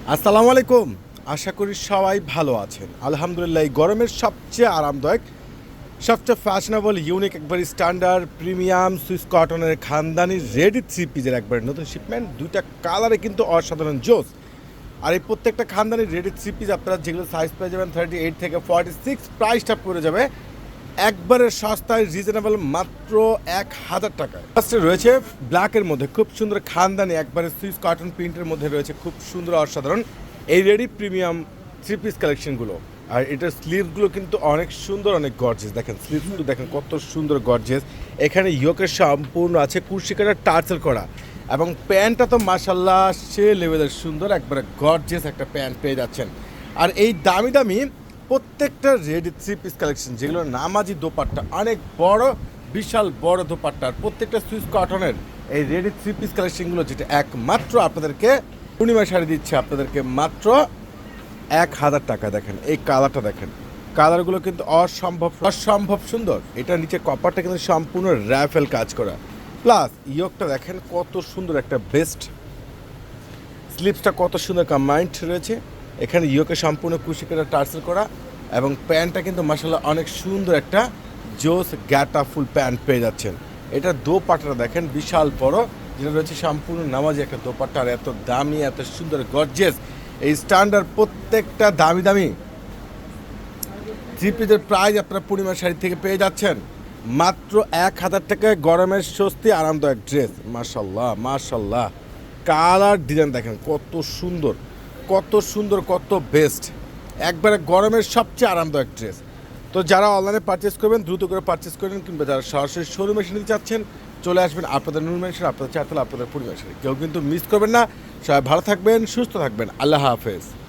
আসসালামু আলাইকুম। আশা করি সবাই ভালো আছেন। আলহামদুলিল্লাহ, এই গরমের সবচেয়ে আরামদায়ক, সবচেয়ে ফ্যাশনেবল, ইউনিক, একবারে স্ট্যান্ডার্ড প্রিমিয়াম সুইস কটনের খানদানি রেডি থ্রি পিসের একবারে নতুন শিপমেন্ট, দুইটা কালারে কিন্তু অসাধারণ জোস। আর এই প্রত্যেকটা খানদানি রেডি থ্রি পিস আপনারা যেগুলো সাইজ পেয়ে যাবেন 38 থেকে 46, প্রাইসটা পড়ে যাবে একবারে সস্তায় রিজনেবল মাত্র 1000 টাকায়। ফার্স্টে রয়েছে ব্ল্যাকের মধ্যে খুব সুন্দর খানদানি একবারে সুইস কটন প্রিন্টের মধ্যে রয়েছে খুব সুন্দর অসাধারণ এই রেডি প্রিমিয়াম থ্রি পিস কালেকশনগুলো। আর এটার স্লিভসগুলো কিন্তু অনেক সুন্দর, অনেক গর্জেস। দেখেন স্লিভসগুলো দেখেন কত সুন্দর গর্জেস। এখানে ইয়োকের সম্পূর্ণ আছে কুর্শি কাটার টার্সেল করা, এবং প্যান্টটা তো মাশাল্লাহ সে লেভেলের সুন্দর, একবারে গর্জেস একটা প্যান্ট পেয়ে যাচ্ছেন। আর এই দামি দামি প্রত্যেকটা রেডি থ্রি পিস কালেকশন যেগুলো নামাজি দোপাট্টা, অনেক বড় বিশাল বড় দোপাট্টা, আর প্রত্যেকটা সুইস কটনের এই রেডি থ্রি পিস কালেকশনগুলো যেটা একমাত্র আপনাদেরকে পূর্ণিমা শাড়ি দিচ্ছে আপনাদেরকে মাত্র 1000 টাকা। দেখেন এই কালারটা, দেখেন কালারগুলো কিন্তু অসম্ভব সুন্দর। এটা নিচে কপারটা কিন্তু সম্পূর্ণ র্যাফেল কাজ করা, প্লাস ইয়োকটা দেখেন কত সুন্দর একটা বেস্ট, স্লিপসটা কত সুন্দর কম্বাইন্ড রয়েছে। এখানে ইয়োকে সম্পূর্ণ কুশি করে টার্সেল করা, এবং প্যান্টটা কিন্তু মাশাআল্লাহ অনেক সুন্দর একটা জোস গ্যাটা ফুল প্যান্ট পেয়ে যাচ্ছেন। এটা দোপাট্টাটা দেখেন বিশাল বড়, যেটা রয়েছে সম্পূর্ণ নামাজি একটা দোপাট্টা, আর এত দামি এত সুন্দর গর্জিয়াস এই স্ট্যান্ডার্ড প্রত্যেকটা দামি দামি থ্রি পিসের প্রাইস আপনারা পূর্ণিমা শাড়ি থেকে পেয়ে যাচ্ছেন মাত্র 1000 টাকায়। গরমের স্বস্তি আরামদায়ক ড্রেস, মাশাল্লাহ মাশাল্লাহ। কালার ডিজাইন দেখেন কত সুন্দর, কত সুন্দর, কত বেস্ট, একবারে গরমের সবচেয়ে আরামদায়ক ড্রেস। তো যারা অনলাইনে পারচেস করবেন দ্রুত করে পারচেস করেন, কিংবা যারা সরাসরি শোরুমে এসে নিতে চাচ্ছেন চলে আসবেন আপনাদের নূর মেনশন, আপনাদের চারতলা, আপনাদের পরিবেশে। কেউ কিন্তু মিস করবেন না। সবাই ভালো থাকবেন, সুস্থ থাকবেন। আল্লাহ হাফেজ।